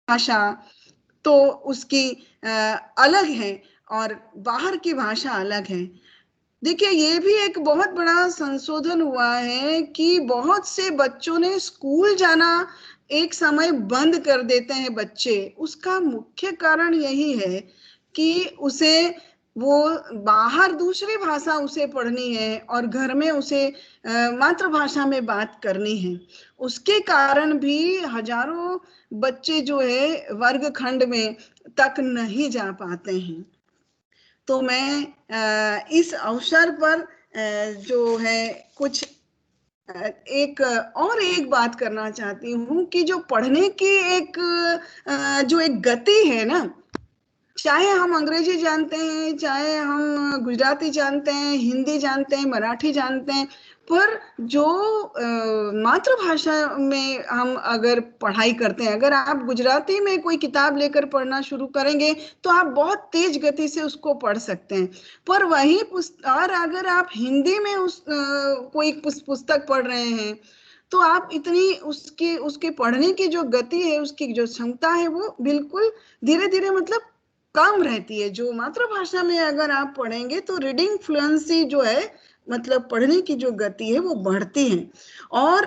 भाषा तो उसकी अलग है और बाहर की भाषा अलग है। देखिए, ये भी एक बहुत बड़ा संशोधन हुआ है कि बहुत से बच्चों ने स्कूल जाना एक समय बंद कर देते हैं बच्चे। उसका मुख्य कारण यही है कि उसे वो बाहर दूसरी भाषा उसे पढ़नी है और घर में उसे मातृभाषा में बात करनी है। उसके कारण भी हजारों बच्चे जो है वर्गखंड में तक नहीं जा पाते हैं। तो मैं इस अवसर पर जो है कुछ एक बात करना चाहती हूँ कि जो पढ़ने की जो एक गति है ना, चाहे हम अंग्रेजी जानते हैं, चाहे हम गुजराती जानते हैं, हिंदी जानते हैं, मराठी जानते हैं, पर जो मातृभाषा में हम अगर पढ़ाई करते हैं, अगर आप गुजराती में कोई किताब लेकर पढ़ना शुरू करेंगे तो आप बहुत तेज गति से उसको पढ़ सकते हैं। पर वही और अगर आप हिंदी में कोई पुस्तक पढ़ रहे हैं तो आप इतनी उसके उसके पढ़ने की जो गति है, उसकी जो क्षमता है, वो बिल्कुल धीरे धीरे मतलब कम रहती है। जो मातृभाषा में अगर आप पढ़ेंगे तो रीडिंग फ्लुएंसी जो है, मतलब पढ़ने की जो गति है, वो बढ़ती है। और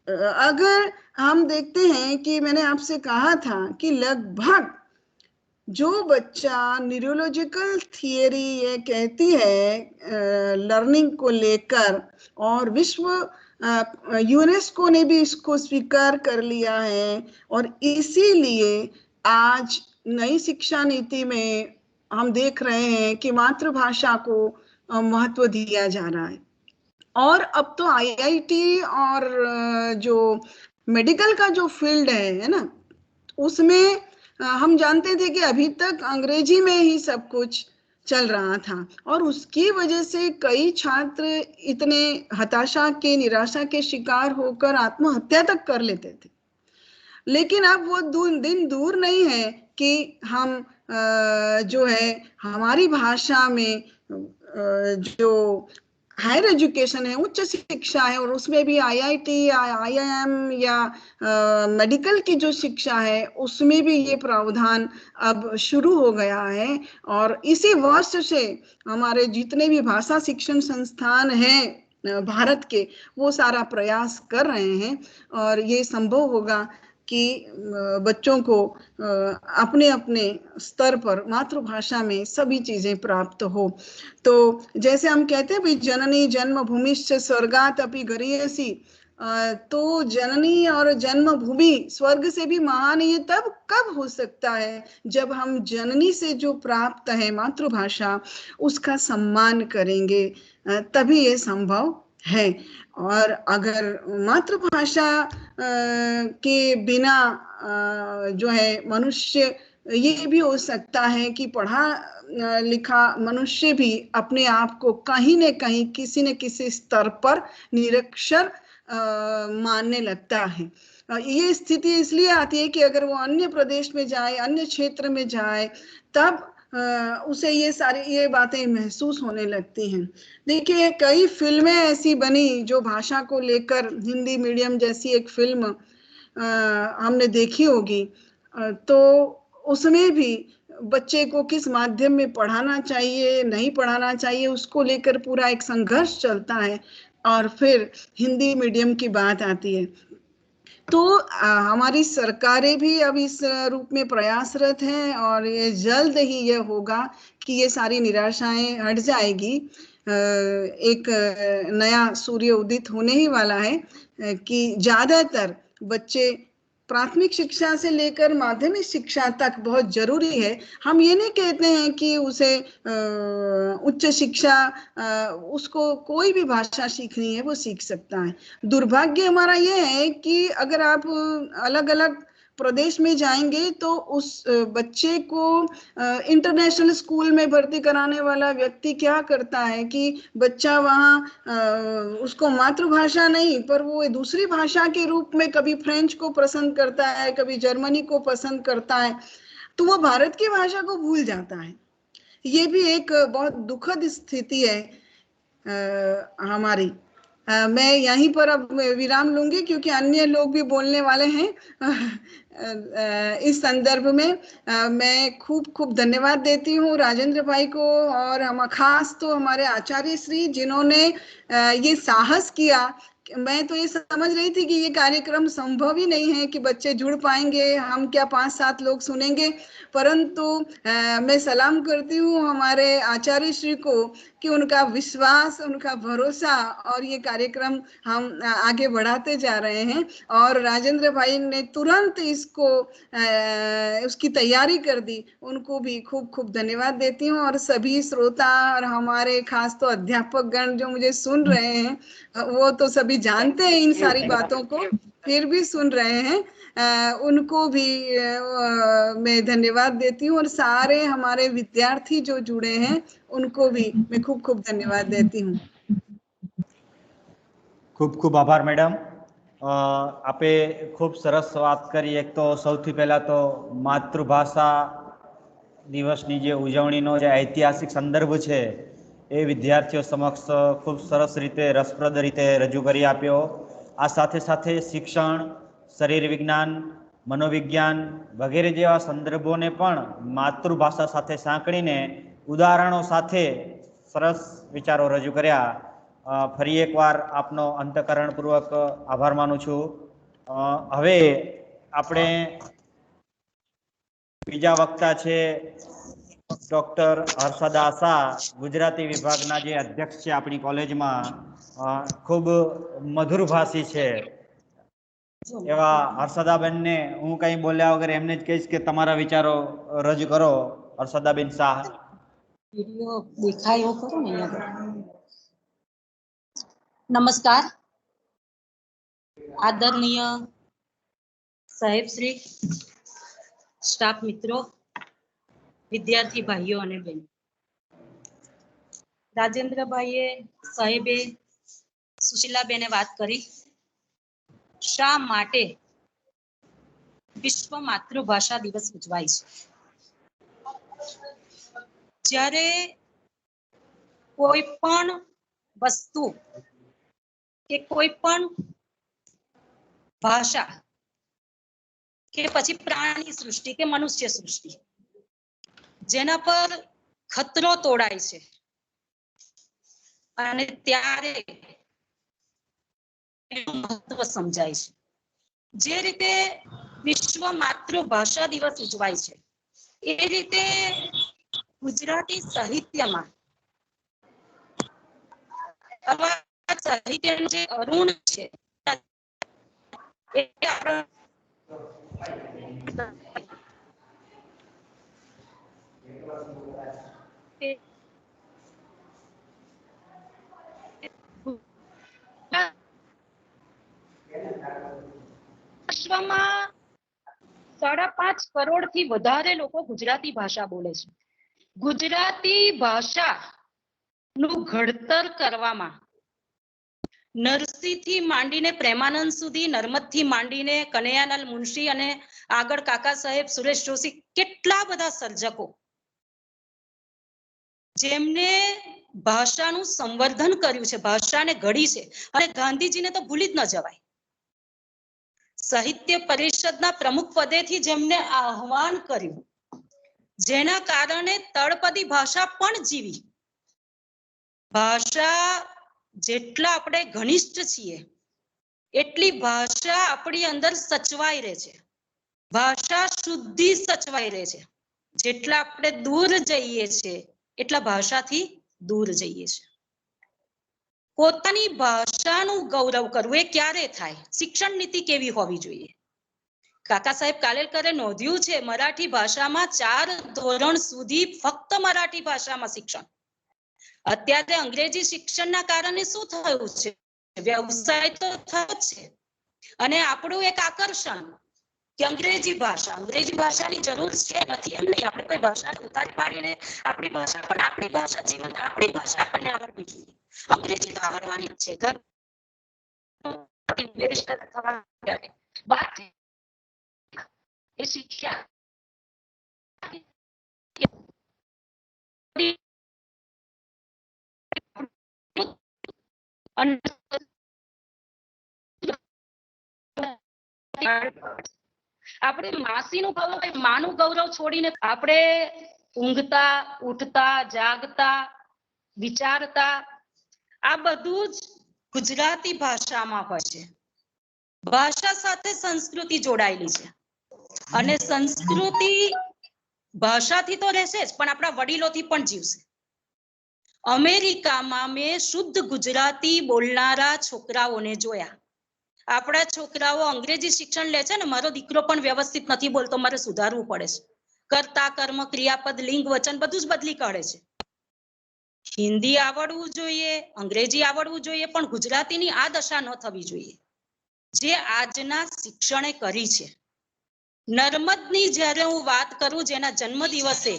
अगर हम देखते हैं कि मैंने आपसे कहा था कि लगभग जो बच्चा न्यूरोलॉजिकल थियरी ये कहती है लर्निंग को लेकर, और विश्व यूनेस्को ने भी इसको स्वीकार कर लिया है, और इसीलिए आज नई शिक्षा नीति में हम देख रहे हैं कि मातृभाषा को महत्व दिया जा रहा है। और अब तो आईआईटी और जो मेडिकल का जो फील्ड है ना, उसमें हम जानते थे कि अभी तक अंग्रेजी में ही सब कुछ चल रहा था, और उसकी वजह से कई छात्र इतने हताशा के, निराशा के शिकार होकर आत्महत्या तक कर लेते थे। लेकिन अब वो दिन दूर नहीं है कि हम जो है हमारी भाषा में जो हायर एजुकेशन है, उच्च शिक्षा है, और उसमें भी आईआईटी या आईआईएम या मेडिकल की जो शिक्षा है, उसमें भी ये प्रावधान अब शुरू हो गया है। और इसी वर्ष से हमारे जितने भी भाषा शिक्षण संस्थान हैं भारत के, वो सारा प्रयास कर रहे हैं, और ये संभव होगा कि बच्चों को अपने अपने स्तर पर मातृभाषा में सभी चीजें प्राप्त हो। तो जैसे हम कहते हैं भाई, जननी जन्मभूमिश्च स्वर्गात् अपि गरीयसी, तो जननी और जन्मभूमि स्वर्ग से भी महान ये तब कब हो सकता है जब हम जननी से जो प्राप्त है मातृभाषा, उसका सम्मान करेंगे, तभी ये संभव है। और अगर मातृभाषा के बिना जो है मनुष्य, ये भी हो सकता है कि पढ़ा लिखा मनुष्य भी अपने आप को कहीं न कहीं किसी न किसी स्तर पर निरक्षर मानने लगता है। ये स्थिति इसलिए आती है कि अगर वो अन्य प्रदेश में जाए, अन्य क्षेत्र में जाए, तब उसे ये बातें महसूस होने लगती हैं। देखिए, कई फिल्में ऐसी बनी जो भाषा को लेकर, हिंदी मीडियम जैसी एक फिल्म हमने देखी होगी, तो उसमें भी बच्चे को किस माध्यम में पढ़ाना चाहिए, नहीं पढ़ाना चाहिए, उसको लेकर पूरा एक संघर्ष चलता है। और फिर हिंदी मीडियम की बात आती है तो हमारी सरकारें भी अब इस रूप में प्रयासरत हैं, और ये जल्द ही यह होगा कि ये सारी निराशाएं हट जाएगी। एक नया सूर्य उदित होने ही वाला है कि ज्यादातर बच्चे प्राथमिक शिक्षा से लेकर माध्यमिक शिक्षा तक बहुत जरूरी है। हम ये नहीं कहते हैं कि उसे उच्च शिक्षा, उसको कोई भी भाषा सीखनी है वो सीख सकता है। दुर्भाग्य हमारा ये है कि अगर आप अलग अलग प्रदेश में जाएंगे तो उस बच्चे को इंटरनेशनल स्कूल में भर्ती कराने वाला व्यक्ति क्या करता है कि बच्चा वहाँ उसको मातृभाषा नहीं, पर वो दूसरी भाषा के रूप में कभी फ्रेंच को पसंद करता है, कभी जर्मनी को पसंद करता है, तो वो भारत की भाषा को भूल जाता है। ये भी एक बहुत दुखद स्थिति है हमारी। मैं यहीं पर अब विराम लूंगी क्योंकि अन्य लोग भी बोलने वाले हैं। इस संदर्भ में मैं खूब खूब धन्यवाद देती हूँ राजेंद्र भाई को, और हम खास तो हमारे आचार्य श्री जिन्होंने ये साहस किया। मैं तो ये समझ रही थी कि ये कार्यक्रम संभव ही नहीं है कि बच्चे जुड़ पाएंगे, हम क्या 5-7 लोग सुनेंगे, परंतु मैं सलाम करती हूँ हमारे आचार्य श्री को कि उनका विश्वास, उनका भरोसा, और ये कार्यक्रम हम आगे बढ़ाते जा रहे हैं। और राजेंद्र भाई ने तुरंत इसको उसकी तैयारी कर दी, उनको भी खूब खूब धन्यवाद देती हूँ। और सभी श्रोता और हमारे खास तो अध्यापक गण जो मुझे सुन रहे हैं, वो तो सभी जानते हैं इन सारी बातों को, फिर भी सुन रहे हैं, उनको भी मैं धन्यवाद देती हूँ। और सारे हमारे विद्यार्थी जो जुड़े हैं उनको भी मैं खूब खूब धन्यवाद देती हूँ। खूब खूब आभार मैडम। आपे खूब सरस बात करी। एक तो सौथी पहला तो मातृभाषा दिवसनी जे उजवણીનો જે ઐતિહાસિક સંદર્ભ છે એ વિદ્યાર્થીઓ સમક્ષ ખૂબ સરસ રીતે રસપ્રદ રીતે રજૂ કરી આપ્યો। આ સાથે સાથે શિક્ષણ, શરીર વિજ્ઞાન, મનોવિજ્ઞાન વગેરે જેવા સંદર્ભોને પણ માતૃભાષા સાથે સાંકળીને ઉદાહરણો સાથે સરસ વિચારો રજૂ કર્યા। ફરી એકવાર આપનો અંતઃકરણપૂર્વક આભાર માનું છું। હવે આપણે બીજા વક્તા છે ડોક્ટર હર્ષદા શાહ, ગુજરાતી વિભાગના જે અધ્યક્ષ છે આપણી કોલેજમાં, ખૂબ મધુરભાષી છે એવા હર્ષદાબેનને હું કંઈ બોલ્યા વગર એમને જ કહીશ કે તમારા વિચારો રજૂ કરો। હર્ષદાબેન શાહ। વિડિયો દેખાય એવું કરો ને અહીંયા। નમસ્કાર આદરણીય સાહેબશ્રી, સ્ટાફ મિત્રો, વિદ્યાર્થી ભાઈઓ અને બહેનો, રાજેન્દ્રભાઈએ, સાહેબે, સુશીલાબેને વાત કરી શા માટે વિશ્વ માતૃભાષા દિવસ ઉજવાય છે। જ્યારે કોઈ પણ વસ્તુ કે કોઈ પણ ભાષા કે પછી પ્રાણી સૃષ્ટિ કે મનુષ્ય સૃષ્ટિ જેના પર ખતરો તોડાય છે અને ત્યારે એનું મહત્વ સમજાય છે। જે રીતે વિશ્વ માતૃભાષા દિવસ ઉજવાય છે એ રીતે ગુજરાતી સાહિત્યમાં સાહિત્યનું જે અરુણ છે એ આપણા વિશ્વમાં 5.5 કરોડથી વધારે લોકો ગુજરાતી ભાષા બોલે છે। ગુજરાતી ભાષાનું ઘડતર કરવામાં નરસિંહથી માંડીને પ્રેમાનંદ સુધી, નર્મદથી માંડીને કનૈયાલાલ મુનશી અને આગળ કાકા સાહેબ સુરેશ જોશી, કેટલા બધા સર્જકો જેમને ભાષાનું સંવર્ધન કર્યું છે, ભાષાને ઘડી છે। અને ગાંધીજીને તો ભૂલી જ ન જવાય। સાહિત્ય પરિષદના પ્રમુખ પદેથી જેમને આહ્વાન કર્યું, જેના કારણે તળપદી ભાષા પણ જીવી। ભાષા જેટલા આપણે ઘનિષ્ઠ છીએ એટલી ભાષા આપણી અંદર સચવાઈ રહે છે। ભાષા શુદ્ધિ સચવાઈ રહે છે। જેટલા આપણે દૂર જઈએ છીએ એટલા ભાષાથી દૂર જઈએ છીએ। પોતાની ભાષાનું ગૌરવ કરવું એ ક્યારે થાય? શિક્ષણ નીતિ કેવી હોવી જોઈએ? કાકા સાહેબ કાલેલકરે નોંધ્યું છે મરાઠી ભાષામાં 4 ધોરણ સુધી ફક્ત મરાઠી ભાષામાં શિક્ષણ। અત્યારે અંગ્રેજી શિક્ષણના કારણે શું થયું છે? વ્યવસાય તો થયો છે અને આપણું એક આકર્ષણ કે અંગ્રેજી ભાષાની જરૂર છે નથી એમ નહીં। આપણે કોઈ ભાષાને ઉતારી પાડીને આપણી ભાષા પણ આપણી ભાષા જીવન આપણી ભાષા આપણને આવડવી જોઈએ। અંગ્રેજી તો આવડવાની જ છે। વાત એ શિક્ષા આપણે માસીનું ગૌરવ, માનું ગૌરવ છોડીને આપણે ઊંઘતા, ઉઠતા, જાગતા, વિચારતા આ બધું જ ગુજરાતી ભાષામાં હોય છે. ભાષા સાથે સંસ્કૃતિ જોડાયેલી છે અને સંસ્કૃતિ ભાષાથી તો રહેશે જ, પણ આપણા વડીલોથી પણ જીવશે. અમેરિકામાં મેં શુદ્ધ ગુજરાતી બોલનારા છોકરાઓને જોયા. આપણા છોકરાઓ અંગ્રેજી શિક્ષણ લે છે ને, મારો દીકરો પણ વ્યવસ્થિત નથી બોલતો, મારે સુધારવું પડે છે. કર્તા, કર્મ, ક્રિયાપદ, લિંગ, વચન બધું જ બદલી કાઢે છે. હિન્દી આવડવું જોઈએ, અંગ્રેજી આવડવું જોઈએ, પણ ગુજરાતીની આ દશા ન થવી જોઈએ જે આજના શિક્ષણે કરી છે. નર્મદની જ્યારે હું વાત કરું, જેના જન્મ દિવસે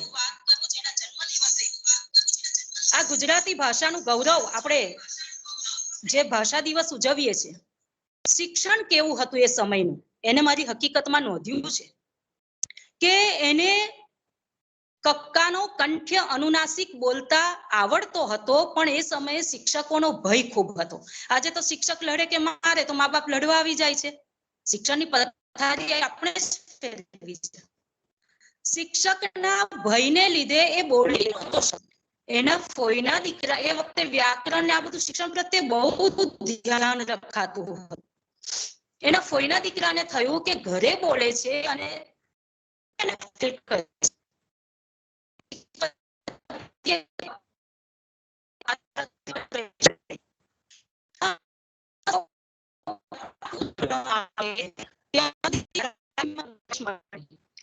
આ ગુજરાતી ભાષાનું ગૌરવ આપણે જે ભાષા દિવસ ઉજવીએ છીએ, શિક્ષણ કેવું હતું એ સમયનું એને મારી હકીકતમાં નોંધ્યું છે કે એને કક્કાનો કંઠ્ય અનુનાસિક બોલતા આવડતો હતો, પણ એ સમયે શિક્ષકોનો ભય ખૂબ હતો. આજે તો શિક્ષક લડે કે મારે તો મા બાપ લડવા આવી જાય છે. શિક્ષણની પથારી આપણે જ ફેરવી છે. શિક્ષકના ભયને લીધે એ બોલી નહોતો શકતો. એના ફોઈના દીકરા એ વખતે વ્યાકરણ ને આ બધું શિક્ષણ પ્રત્યે બહુ ધ્યાન રખાતું હતું. એના ફોઈના દીકરાને થયું કે ઘરે બોલે છે અને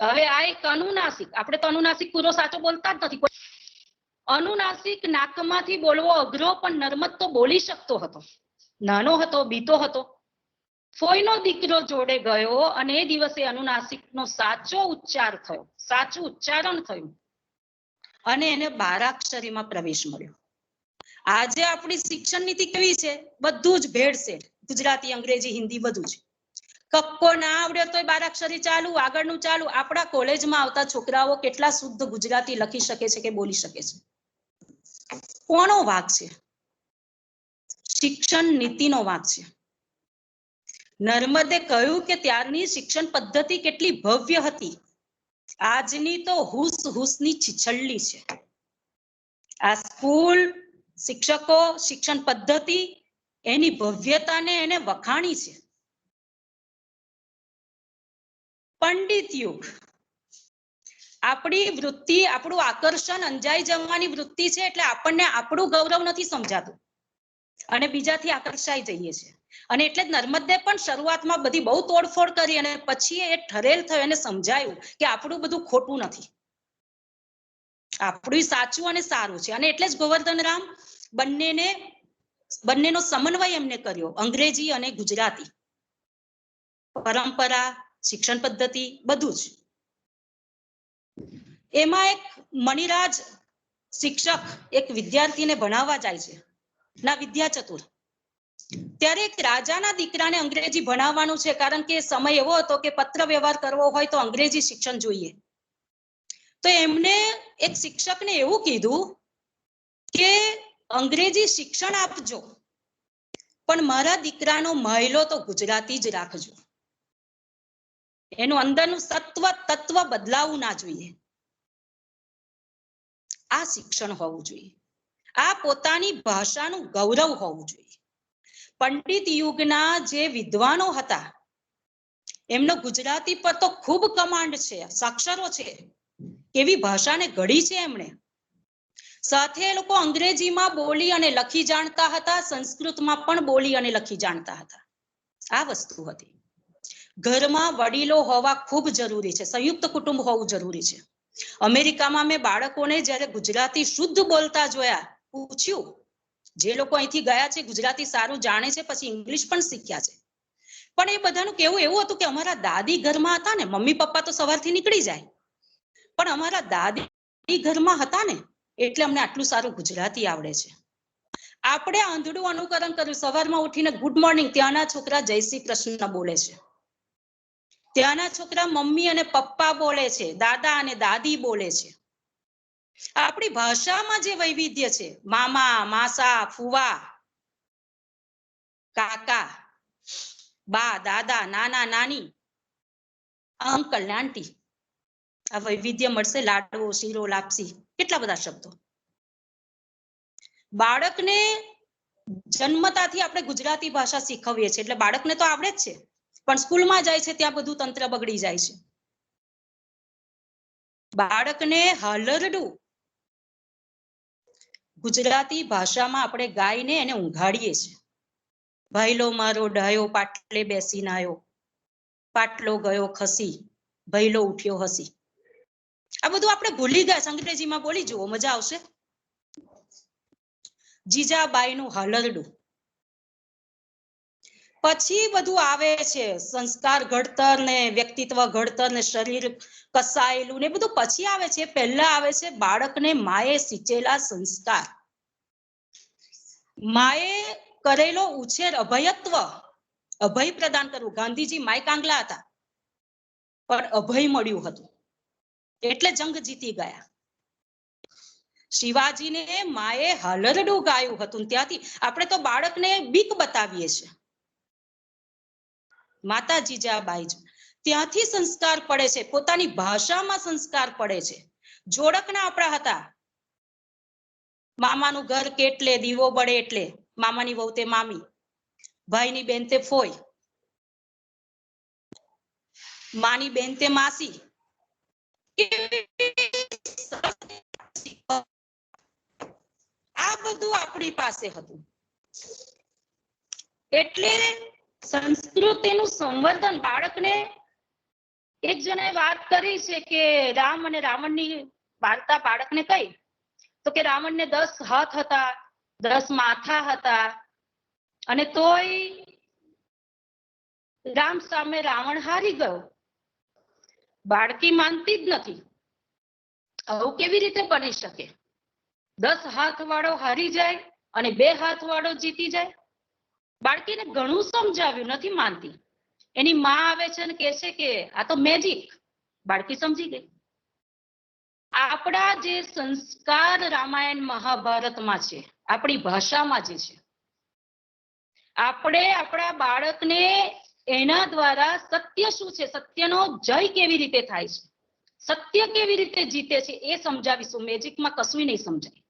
હવે આ એક અનુનાસિક, આપણે તો અનુનાસિક પૂરો સાચો બોલતા જ નથી. અનુનાસિક નાકમાંથી બોલવો અઘરો, પણ નર્મદ તો બોલી શકતો હતો. નાનો હતો, બીતો હતો. ફોઈનો દીકરો જોડે ગયો અને એ દિવસે અનુનાસિકનો સાચો ઉચ્ચાર થયો, સાચું ઉચ્ચારણ થયું અને એને બારાક્ષરીમાં પ્રવેશ મળ્યો. આજે આપણી શિક્ષણ નીતિ કેવી છે? બધું જ ભેળસેળ, ગુજરાતી, અંગ્રેજી, હિન્દી બધું જ. કક્કો ના આવડે તો બારાક્ષરી ચાલુ, આગળનું ચાલુ. આપણા કોલેજમાં આવતા છોકરાઓ કેટલા શુદ્ધ ગુજરાતી લખી શકે છે કે બોલી શકે છે? કોનો વાંક છે? શિક્ષણ નીતિનો વાંક છે. નર્મદે કહ્યું કે ત્યારની શિક્ષણ પદ્ધતિ કેટલી ભવ્ય હતી. આજની તો હુસની છીછલ્લી છે. આ સ્કૂલ, શિક્ષકો, શિક્ષણ પદ્ધતિ એની ભવ્યતાને એને વખાણી છે. પંડિત યુગ, આપણી વૃત્તિ, આપણું આકર્ષણ અંજાઈ જવાની વૃત્તિ છે, એટલે આપણને આપણું ગૌરવ નથી સમજાતું અને બીજાથી આકર્ષાઈ જઈએ છીએ. અને એટલે જ નર્મદે પણ શરૂઆતમાં બધી બહુ તોડફોડ કરી અને પછી એ ઠરેલ થયો, એને સમજાયું કે આપણું બધું ખોટું નથી, આપણું સાચું અને સારું છે. અને એટલે જ ગોવર્ધનરામ બંનેનો સમન્વય એમને કર્યો, અંગ્રેજી અને ગુજરાતી, પરંપરા, શિક્ષણ પદ્ધતિ બધું જ. એમાં એક મણિરાજ શિક્ષક એક વિદ્યાર્થીને ભણાવવા જાય છે, ના વિદ્યાચતુર. ત્યારે એક રાજાના દીકરાને અંગ્રેજી ભણાવવાનું છે, કારણ કે સમય એવો હતો કે પત્ર વ્યવહાર કરવો હોય તો અંગ્રેજી શિક્ષણ જોઈએ. તો એમને એક શિક્ષકને એવું કીધું કે અંગ્રેજી શિક્ષણ આપજો, પણ મારા દીકરાનો મહિલો તો ગુજરાતી જ રાખજો. એનું અંદરનું તત્વ બદલાવું ના જોઈએ. આ શિક્ષણ હોવું જોઈએ. આ પોતાની ભાષાનું ગૌરવ હોવું જોઈએ. પંડિત યુગના જે વિદ્વાનો હતા એમનો ગુજરાતી પર તો ખૂબ કમાન્ડ છે, સાક્ષરો છે, એવી ભાષાને ઘડી છે એમણે. સાથે એ લોકો અંગ્રેજીમાં બોલી અને લખી જાણતા હતા, સંસ્કૃતમાં પણ બોલી અને લખી જાણતા હતા. આ વસ્તુ હતી. ઘરમાં વડીલો હોવા ખૂબ જરૂરી છે, સંયુક્ત કુટુંબ હોવું જરૂરી છે. અમેરિકામાં મેં બાળકોને જ્યારે ગુજરાતી શુદ્ધ બોલતા જોયા, પૂછ્યું, જે લોકો અહીંથી ગયા છે ગુજરાતી સારું જાણે છે, પછી ઇંગ્લિશ પણ શીખ્યા છે, પણ એ બધાનું કેવું એવું હતું કે અમારા દાદી ઘરમાં હતા ને, મમ્મી પપ્પા તો સવારથી નીકળી જાય, પણ અમારા દાદી ઘરમાં હતા ને એટલે અમને આટલું સારું ગુજરાતી આવડે છે. આપણે આંધળું અનુકરણ કર્યું. સવારમાં ઉઠીને ગુડ મોર્નિંગ, ત્યાંના છોકરા જય શ્રી કૃષ્ણ બોલે છે, ત્યાંના છોકરા મમ્મી અને પપ્પા બોલે છે, દાદા અને દાદી બોલે છે. આપણી ભાષામાં જે વૈવિધ્ય છે, મામા, માસા, ફુવા, કાકા, બા, દાદા, નાના, નાની, અંકલ ને આંટી, આ વૈવિધ્ય મળશે, લાડવો, શીરો, લાપસી, કેટલા બધા શબ્દો. બાળકને જન્મતાથી આપણે ગુજરાતી ભાષા શીખવીએ છીએ એટલે બાળકને તો આવડે જ છે, પણ સ્કૂલમાં જાય છે ત્યાં બધું તંત્ર બગડી જાય છે. બાળકને હાલરડું ગુજરાતી ભાષામાં આપણે ગાઈને એને ઊંઘાડીએ છીએ. ભાઈલો મારો ડાયો પાટલે બેસીને આવ્યો, પાટલો ગયો ખસી, ભૈલો ઉઠ્યો હસી. આ બધું આપણે ભૂલી ગયા, અંગ્રેજીમાં બોલી જુઓ, મજા આવશે. જીજાબાઈનું હાલરડું. પછી બધું આવે છે સંસ્કાર ઘડતર ને વ્યક્તિત્વ ઘડતર ને શરીર કસાયેલું ને બધું પછી આવે છે. પહેલા આવે છે બાળકને માએ સિંચેલા સંસ્કાર, માએ કરેલો ઉછેર, અભયત્વ, અભય પ્રદાન કરવું. ગાંધીજી માય કાંગલા હતા પણ અભય મળ્યું હતું એટલે જંગ જીતી ગયા. શિવાજીને માએ હાલરડું ગાયું હતું, ત્યાંથી આપણે તો બાળકને બીક બતાવીએ છીએ. માતા જીજાબાઈ ત્યાંથી સંસ્કાર પડે છે, પોતાની ભાષામાં સંસ્કાર પડે છે. જોડકના આપણા હતા, મામાનું ઘર કેટલે દીવો બળે એટલે, મામાની વહુ તે મામી, ભાઈની બેન તે ફોઈ, માની બેન તે માસી. આ બધું આપણી પાસે હતું. એટલે સંસ્કૃતિનું સંવર્ધન બાળકને, એક જણાએ વાત કરી છે કે રામ અને રાવણની વાર્તા બાળકને કહી તો કે રાવણને 10 હાથ હતા, 10 માથા હતા અને તોય રામ સામે રાવણ હારી ગયો. બાળકી માનતી જ નથી, આવું કેવી રીતે બની શકે? 10 હાથ વાળો હારી જાય અને 2 હાથ વાળો જીતી જાય. બાળકીને ઘણું સમજાવ્યું, નથી માનતી. એની માં આવે છે અને કહે છે કે આ તો મેજિક. બાળકી સમજી ગઈ. આપણા જે સંસ્કાર રામાયણ મહાભારતમાં છે, આપણી ભાષામાં જે છે, આપણે આપણા બાળકને એના દ્વારા સત્ય શું છે, સત્યનો જય કેવી રીતે થાય છે, સત્ય કેવી રીતે જીતે છે એ સમજાવીશું. મેજિકમાં કશું નહીં સમજાય.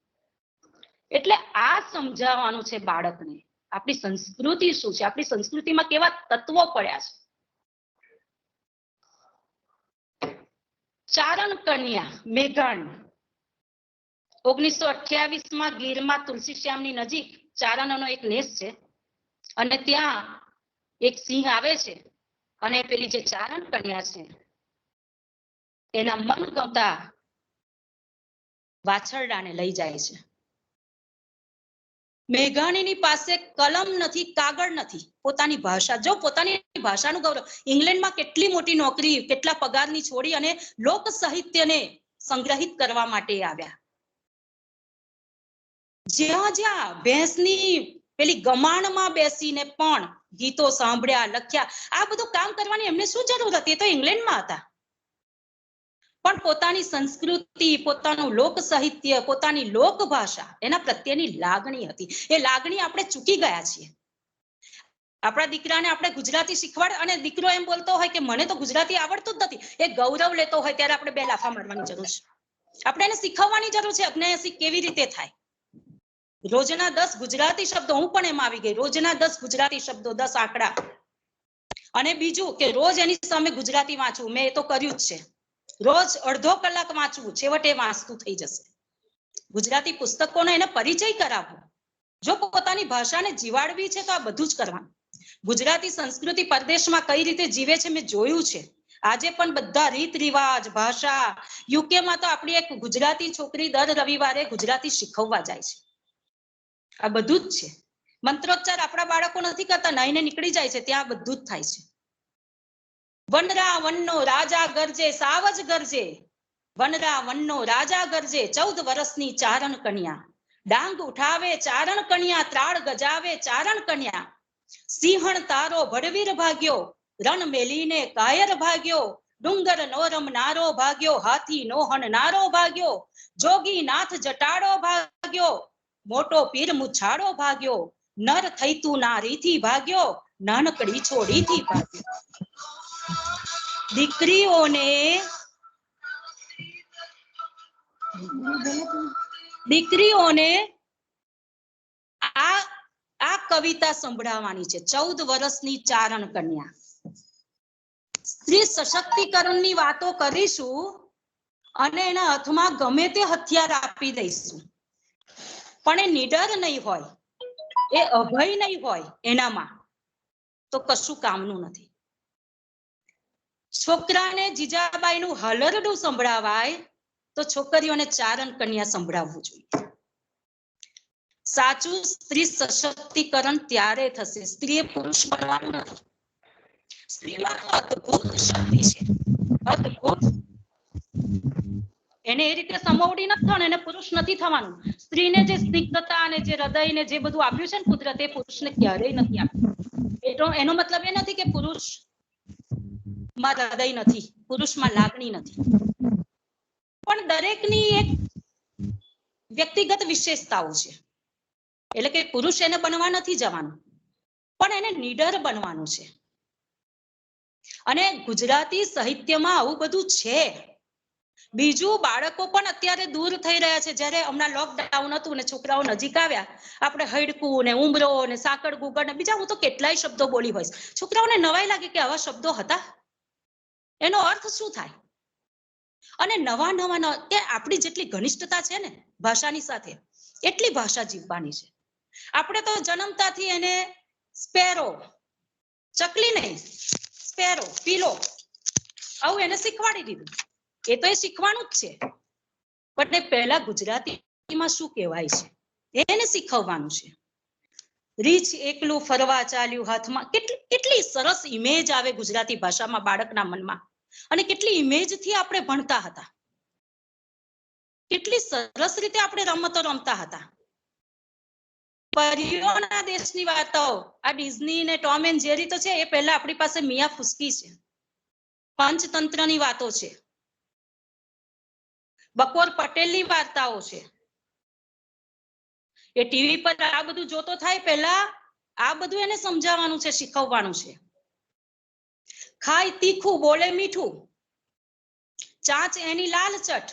એટલે આ સમજાવવાનું છે બાળકને. આપણી સંસ્કૃતિ શું છે, આપણી સંસ્કૃતિમાં કેવા તત્વો પડ્યા છે. ચારણ કન્યા મેઘાણી 1928માં ગીરમાં તુલસીશ્યામની નજીક ચારણનો એક નેસ છે અને ત્યાં એક સિંહ આવે છે અને પેલી જે ચારણ કન્યા છે એના મનગમતા વાછરડાને લઈ જાય છે. મેઘાણીની પાસે કલમ નથી, કાગળ નથી, પોતાની ભાષા. જો પોતાની ભાષાનું ગૌરવ. ઇંગ્લેન્ડમાં કેટલી મોટી નોકરી, કેટલા પગારની છોડી અને લોક સાહિત્યને સંગ્રહિત કરવા માટે આવ્યા. જ્યાં જ્યાં ભેંસની પેલી ગમાણમાં બેસીને પણ ગીતો સાંભળ્યા, લખ્યા. આ બધું કામ કરવાની એમને શું જરૂર હતી? એ તો ઇંગ્લેન્ડમાં હતા. પણ પોતાની સંસ્કૃતિ, પોતાનું લોક સાહિત્ય, પોતાની લોક ભાષા, એના પ્રત્યેની લાગણી હતી. એ લાગણી આપણે ચૂકી ગયા છીએ. આપણા દીકરાને આપણે ગુજરાતી શીખવાડ અને દીકરો એમ બોલતો હોય કે મને તો ગુજરાતી આવડતું જ નથી, એ ગૌરવ લેતો હોય ત્યારે આપણે 2 લાફા મારવાની જરૂર છે. આપણે એને શીખવવાની જરૂર છે અજ્ઞાયસી કેવી રીતે થાય. રોજના 10 ગુજરાતી શબ્દો, હું પણ એમ આવી ગઈ, રોજના 10 ગુજરાતી શબ્દો, 10 આંકડા. અને બીજું કે રોજ એની સામે ગુજરાતી વાંચવું. મેં એ તો કર્યું જ છે. રોજ અડધો કલાક વાંચવું, છેવટે વાંચતું થઈ જશે. ગુજરાતી પુસ્તકોનો એને પરિચય કરાવવો. જો પોતાની ભાષાને જીવાડવી છે તો આ બધું જ કરવાનું. ગુજરાતી સંસ્કૃતિ પરદેશમાં કઈ રીતે જીવે છે મેં જોયું છે. આજે પણ બધા રીત રિવાજ, ભાષા. યુકેમાં તો આપણી એક ગુજરાતી છોકરી દર રવિવારે ગુજરાતી શીખવવા જાય છે. આ બધું જ છે. મંત્રોચ્ચાર આપણા બાળકો નથી કરતા, નાઈને નીકળી જાય છે, ત્યાં બધું જ થાય છે. વનરા વનનો રાજા ગરજે, સાવજ ગરજે. વનરા વનનો રાજા ગરજે, 14 વર્ષની ચારણ કન્યા. ડાંગ ઉઠાવે ચારણ કન્યા, ત્રાળ ગજાવે ચારણ કન્યા. સિંહણ તારો ભડવીર ભાગ્યો, રણ મેલીને કાયર ભાગ્યો. ડુંગર નોરમ નારો ભાગ્યો, હાથી નોહન નારો ભાગ્યો. જોગી નાથ જટાડો ભાગ્યો, મોટો પીર મુછાડો ભાગ્યો. નર થઈ તું નારીથી ભાગ્યો, નાનકડી છોડીથી ભાગ્યો. દીકરીઓને આ કવિતા સંભળાવવાની છે. 14 વર્ષની ચારણ કન્યા. સ્ત્રી સશક્તિકરણની વાતો કરીશું અને એના હાથમાં ગમે તે હથિયાર આપી દઈશું, પણ એ નિડર નહીં હોય, એ અભય નહીં હોય એનામાં, તો કશું કામનું નથી. છોકરાને જીજાબાઈનું હલરડું સંભળાવાય તો છોકરીઓને ચારણ કન્યા સંભળાવવું જોઈએ. સાચું સ્ત્રી સશક્તિકરણ ત્યારે થશે. સ્ત્રીએ પુરુષ બનવાનું નથી. સ્ત્રીમાં અદ્ભુત શક્તિ છે, અદ્ભુત. એને એ રીતે સમોવડી નથી થવાનું, એને પુરુષ નથી થવાનું. સ્ત્રીને જે સ્નિગ્ધતા અને જે હૃદયને જે બધું આપ્યું છે ને કુદરતે, પુરુષને ક્યારેય નથી આપ્યું. એનો મતલબ એ નથી કે પુરુષ માં હૃદય નથી, પુરુષમાં લાગણી નથી, પણ દરેકની એક વ્યક્તિગત વિશેષતાઓ છે. એટલે કે પુરુષ એને બનવા નથી જવાનું, પણ એને નિડર બનવાનું છે. અને ગુજરાતી સાહિત્યમાં આવું બધું છે. બીજું, બાળકો પણ અત્યારે દૂર થઈ રહ્યા છે. જ્યારે હમણાં લોકડાઉન હતું ને છોકરાઓ નજીક આવ્યા, આપણે હૈડકું ને ઉમરો ને સાકડ ગુગળ ને બીજા હું તો કેટલાય શબ્દો બોલી હોઈશ. છોકરાઓને નવાઈ લાગે કે આવા શબ્દો હતા, એનો અર્થ શું થાય. અને નવા કે આપણી જેટલી ઘનિષ્ઠતા છે ને ભાષાની સાથે, એટલી ભાષા જીવવાની છે. આપણે તો જન્મતાથી એને સ્પેરો, ચકલી નહીં, સ્પેરો, પીલો, આવું એને શીખવાડી દીધું. એ તો એ શીખવાનું જ છે, પણ એ પહેલા ગુજરાતીમાં શું કહેવાય છે એને શીખવવાનું છે. રીછ એકલું ફરવા ચાલ્યું હાથમાં, કેટલી સરસ ઇમેજ આવે ગુજરાતી ભાષામાં બાળકના મનમાં. અને કેટલી ઇમેજથી આપણે ભણતા હતા, કેટલી સરસ રીતે આપણે રમતો રમતા હતા. પરીઓના દેશની વાર્તાઓ, આ ડિઝની ને ટોમ એન્ડ જેરી તો છે, એ પહેલા આપણી પાસે મિયા ફુસકી છે. પંચતંત્રની વાતો છે, બકોર પટેલની વાર્તાઓ છે. એ ટીવી પર આ બધું જોતો થાય, પહેલા આ બધું એને સમજાવવાનું છે, શીખવવાનું છે. ખાય તીખું, બોલે મીઠું, ચાંચ એની લાલ ચટ,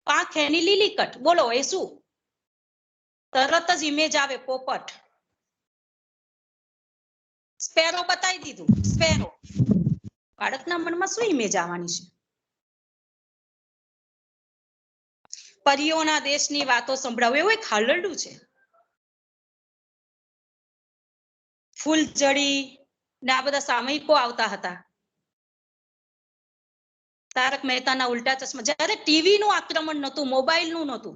પાંખ એની લીલી કટ. બોલો એ શું? તરત જ ઇમેજ આવે પોપટ. સ્પેરો બતાવી દીધું, સ્પેરો. બાળકના મનમાં શું ઇમેજ આવવાની છે? પરીઓના દેશની વાતો સંભળાવું, એવું એક હલરડું છે. ફૂલઝડી ને આ બધા સામયિકો આવતા હતા. તારક મહેતાના ઉલ્ટા ચશ્મા. જ્યારે ટીવી નું આક્રમણ નહોતું, મોબાઈલ નું નહોતું,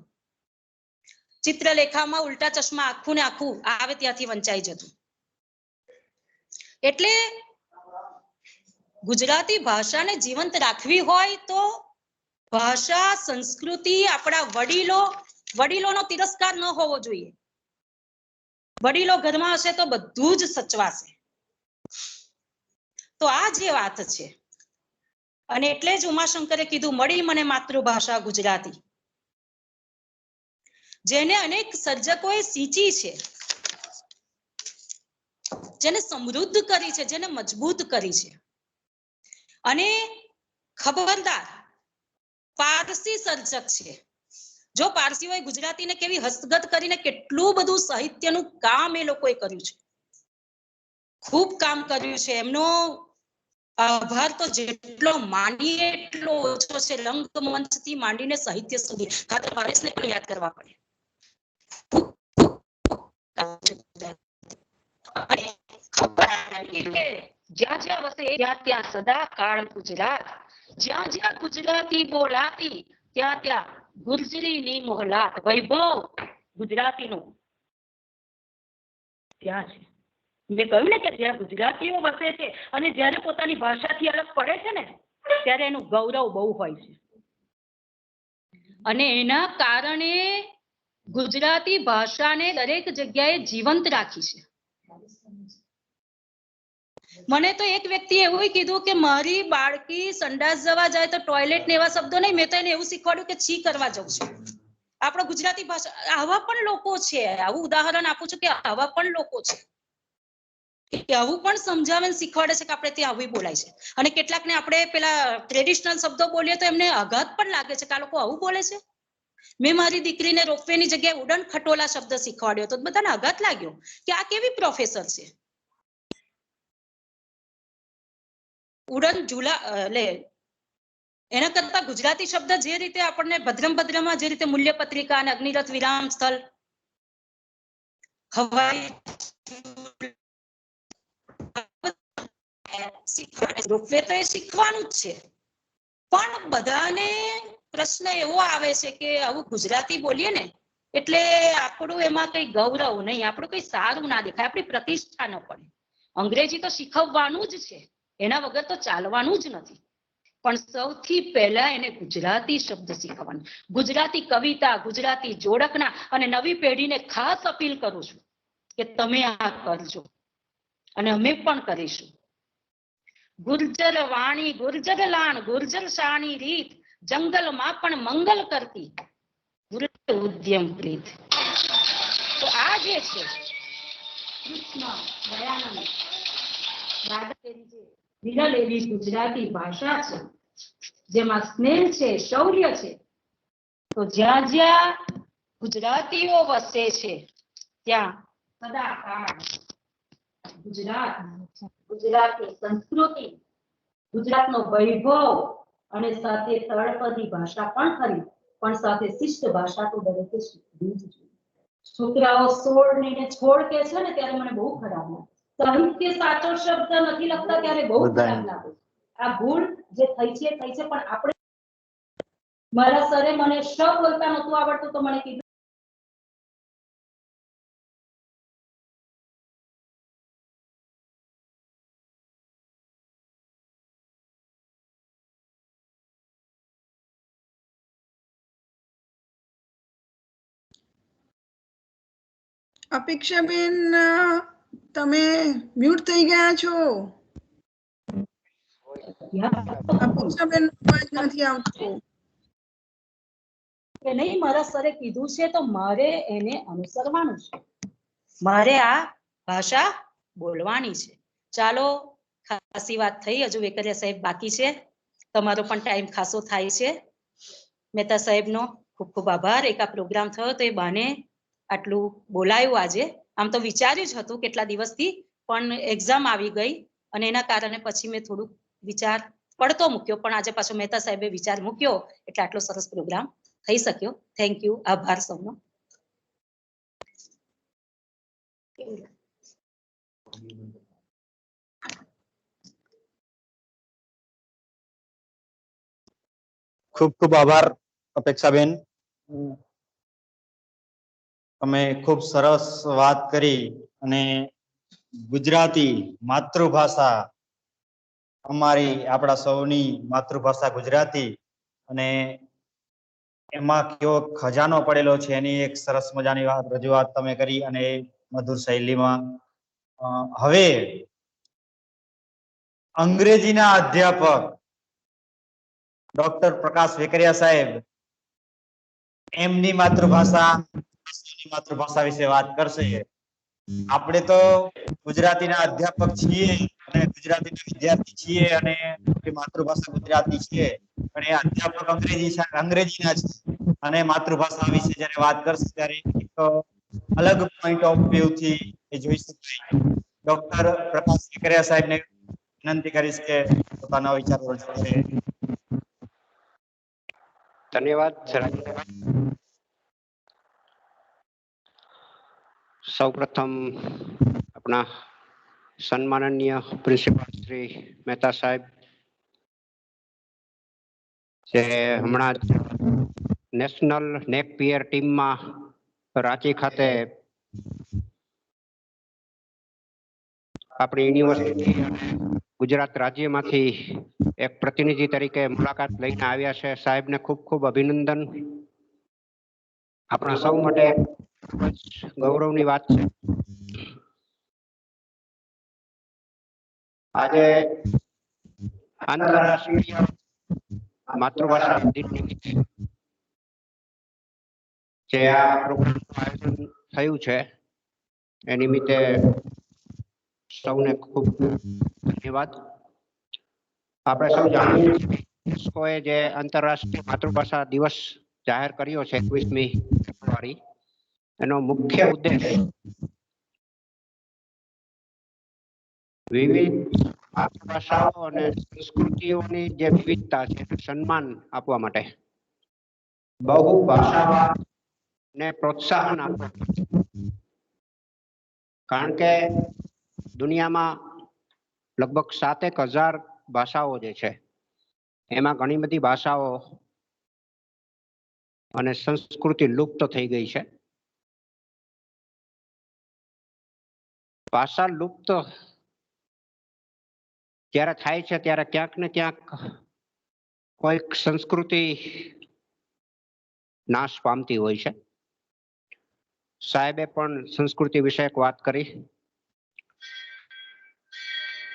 ચિત્રલેખામાં ઉલ્ટા ચશ્મા આખું ને આખું આવે ત્યાંથી વંચાઈ જતું. એટલે ગુજરાતી ભાષાને જીવંત રાખવી હોય તો ભાષા, સંસ્કૃતિ, આપણા વડીલોનો તિરસ્કાર ન હોવો જોઈએ. વડીલો ઘરમાં હશે તો બધું જ સચવાશે. તો આ જે વાત છે, અને એટલે જ ઉમાશંકરે કીધું, મળી મને માતૃભાષા ગુજરાતી, જેને અનેક સર્જકોએ સિંચી છે, જેને સમૃદ્ધ કરી છે, જેને મજબૂત કરી છે. અને ખબરદાર, પારસી સર્જક છે. જો પારસીઓએ ગુજરાતીને કેવી હસ્તગત કરીને કેટલું બધું સાહિત્યનું કામ એ લોકોએ કર્યું છે, ખૂબ કામ કર્યું છે. એમનો આભાર તો જેટલો માનીએ એટલો ઓછો છે. રંગમંચથી માંડીને સાહિત્ય સુધી ખાતર પારેશને પણ યાદ કરવા પડે. જ્યાં જ્યાં વસે ત્યાં ત્યાં સદા કાળ ગુજરાત, જ્યાં જ્યાં ગુજરાતી બોલાતી ત્યાં ત્યાં ગુર્જરીની મોહલાત. વૈભવ ગુજરાતીનું ત્યાં છે. મેં કહ્યું ને કે જ્યાં ગુજરાતીઓ વસે છે અને જ્યારે પોતાની ભાષાથી અલગ પડે છે ને, ત્યારે એનું ગૌરવ બહુ હોય છે. અને એના કારણે ગુજરાતી ભાષાને દરેક જગ્યાએ જીવંત રાખી છે. મને તો એક વ્યક્તિએ એવું કીધું કે મારી બાળકી સંડાસ જવા જાય તો ટોયલેટ ને એવા શબ્દો નહીં, મેં તો એને એવું શીખવાડ્યું કે છી કરવા જવું છે. આપણો ગુજરાતી ભાષા, આવા પણ લોકો છે. આવું ઉદાહરણ આપું છું કે આવા પણ લોકો છે. કે આવું પણ સમજાવે ને શીખવાડે છે કે આપણે ત્યાં આવું બોલાય છે. અને કેટલાકને આપણે પેલા ટ્રેડિશનલ શબ્દો બોલીએ તો એમને આઘાત પણ લાગે છે કે આ લોકો આવું બોલે છે. મેં મારી દીકરીને રોપવેની જગ્યાએ ઉડન ખટોલા શબ્દ શીખવાડ્યો તો બધાને આઘાત લાગ્યો કે આ કેવી પ્રોફેસર છે. ઉડન ઝૂલા એટલે એના કરતા ગુજરાતી શબ્દ જે રીતે આપણને ભદ્રમાં જે રીતે મૂલ્ય પત્રિકા અને અગ્નિરથ વિરામ સ્થળ હવાઈ રોપવે તો એ શીખવાનું જ છે. પણ બધાને પ્રશ્ન એવો આવે છે કે આવું ગુજરાતી બોલીએ ને એટલે આપણું એમાં કઈ ગૌરવ નહીં, આપણું કઈ સારું ના દેખાય, આપણી પ્રતિષ્ઠા ન પડે. અંગ્રેજી તો શીખવવાનું જ છે, એના વગર તો ચાલવાનું જ નથી. પણ સૌથી પહેલા એને ગુજરાતી શબ્દ શીખવવાનું, ગુજરાતી કવિતા, ગુજરાતી જોડકના. અને નવી પેઢીને ખાસ અપીલ કરું છું કે તમે આ કરજો અને અમે પણ કરીશું. ગુર્જર વાણી ગુર્જર લાણ ગુર્જર શાણી રીત, જંગલમાં પણ મંગલ કરતી ગુર્જર ઉદ્યમ પ્રીત. તો આ જે છે કૃષ્ણ દયાનંદ વિરલ એવી ગુજરાતી ભાષા છે જેમાં સ્નેહ છે, શૌર્ય છે. તો જ્યાં જ્યાં ગુજરાતીઓ વસે છે ત્યાં સદાકાળ ગુજરાત, ગુજરાતની સંસ્કૃતિ, ગુજરાતનો વૈભવ અને સાથે તળપદી ભાષા પણ ખરી, પણ સાથે શિષ્ટ ભાષા તો દરેકે શીખવી જ જોઈએ. છોકરાઓ છોડ ને છોડ કે છે ને ત્યારે મને બહુ ખરાબ લાગે. સાહિત્ય સાચો શબ્દ નથી લખતા ત્યારે બહુ ખરાબ લાગે. આ ભૂલ જે થઈ છે પણ આપણે મારા સરે મને શ બોલતા નહોતું આવડતું તો મને કીધું અપેક્ષાબેન તમે મ્યુટ થઈ ગયા છો. અપેક્ષાબેન અવાજ નથી આવતો. કે નહીં, મારા સરે કીધું છે તો મારે એને અનુસરવાનું છે, મારે આ ભાષા બોલવાની છે. ચાલો, ખાસી વાત થઈ, હજુ વેકરિયા સાહેબ બાકી છે. તમારો પણ ટાઈમ ખાસો થાય છે. મહેતા સાહેબનો ખૂબ ખૂબ આભાર. એક આ પ્રોગ્રામ થયો તો એ બાને આટલું બોલાયું આજે. આમ તો વિચાર્યું જ હતું કેટલા દિવસથી, પણ એક્ઝામ આવી ગઈ અને એના કારણે પછી મેં થોડુંક વિચાર પડતો મૂક્યો, પણ આજે પાછો મહેતા સાહેબે વિચાર મૂક્યો એટલે આટલો સરસ પ્રોગ્રામ થઈ શક્યો. થેન્ક યુ, આભાર સૌનો. ખૂબ ખૂબ આભાર અપેક્ષાબેન. તમે ખૂબ સરસ વાત કરી અને ગુજરાતી માતૃભાષા, અમારી આપણા સૌની માતૃભાષા ગુજરાતી અને એમાં કેવો ખજાનો પડેલો છે એની એક સરસ મજાની રજૂઆત તમે કરી અને મધુર શૈલીમાં. હવે અંગ્રેજીના અધ્યાપક ડોક્ટર પ્રકાશ વેકરિયા સાહેબ એમની માતૃભાષા વિશે વાત કરશે. આપણે તો ગુજરાતીના અધ્યાપક છીએ અને ગુજરાતીના વિદ્યાર્થી છીએ અને આપણી માતૃભાષા ગુજરાતી છે, પણ એ અધ્યાપક અંગ્રેજીના છે અને માતૃભાષા વિશે જ્યારે વાત કરશે ત્યારે એક અલગ પોઈન્ટ ઓફ વ્યૂ થી એ જોઈ શકાય. ડોક્ટર પ્રકાશ વેકરિયા સાહેબને વિનંતી કરીશ કે પોતાના વિચારો રજૂ કરે. ધન્યવાદ. સૌપ્રથમ આપણા સન્માનનીય પ્રિન્સિપાલ શ્રી મહેતા સાહેબ જે હમણાં નેશનલ નેકપિયર ટીમમાં રાંચી ખાતે આપણી યુનિવર્સિટી અને ગુજરાત રાજ્યમાંથી એક પ્રતિનિધિ તરીકે મુલાકાત લઈને આવ્યા છે. સાહેબને ખૂબ ખૂબ અભિનંદન. આપણા સૌ માટે ગૌરવની વાત છે. આજે આંતરરાષ્ટ્રીય માતૃભાષા દિન નિમિત્તે જે આ પ્રોગ્રામનું આયોજન થયું છે એ નિમિત્તે સૌને ખૂબ ધન્યવાદ. આપણે સૌ જાણીએ છીએ યુનેસ્કોએ જે આંતરરાષ્ટ્રીય માતૃભાષા દિવસ જાહેર કર્યો છે 21મી ફેબ્રુઆરી, એનો મુખ્ય ઉદ્દેશ વિવિધ માતૃભાષાઓ અને સંસ્કૃતિઓની જે વિવિધતા છે સન્માન આપવા માટે બહુભાષાને પ્રોત્સાહન આપવા, કારણ કે દુનિયામાં લગભગ 7,000 ભાષાઓ જે છે એમાં ઘણી બધી ભાષાઓ અને સંસ્કૃતિ લુપ્ત થઈ ગઈ છે. ભાષા લુપ્ત જ્યારે થાય છે ત્યારે ક્યાંક ને ક્યાંક કોઈક સંસ્કૃતિ નાશ પામતી હોય છે. સાહેબે પણ સંસ્કૃતિ વિષયક વાત કરી,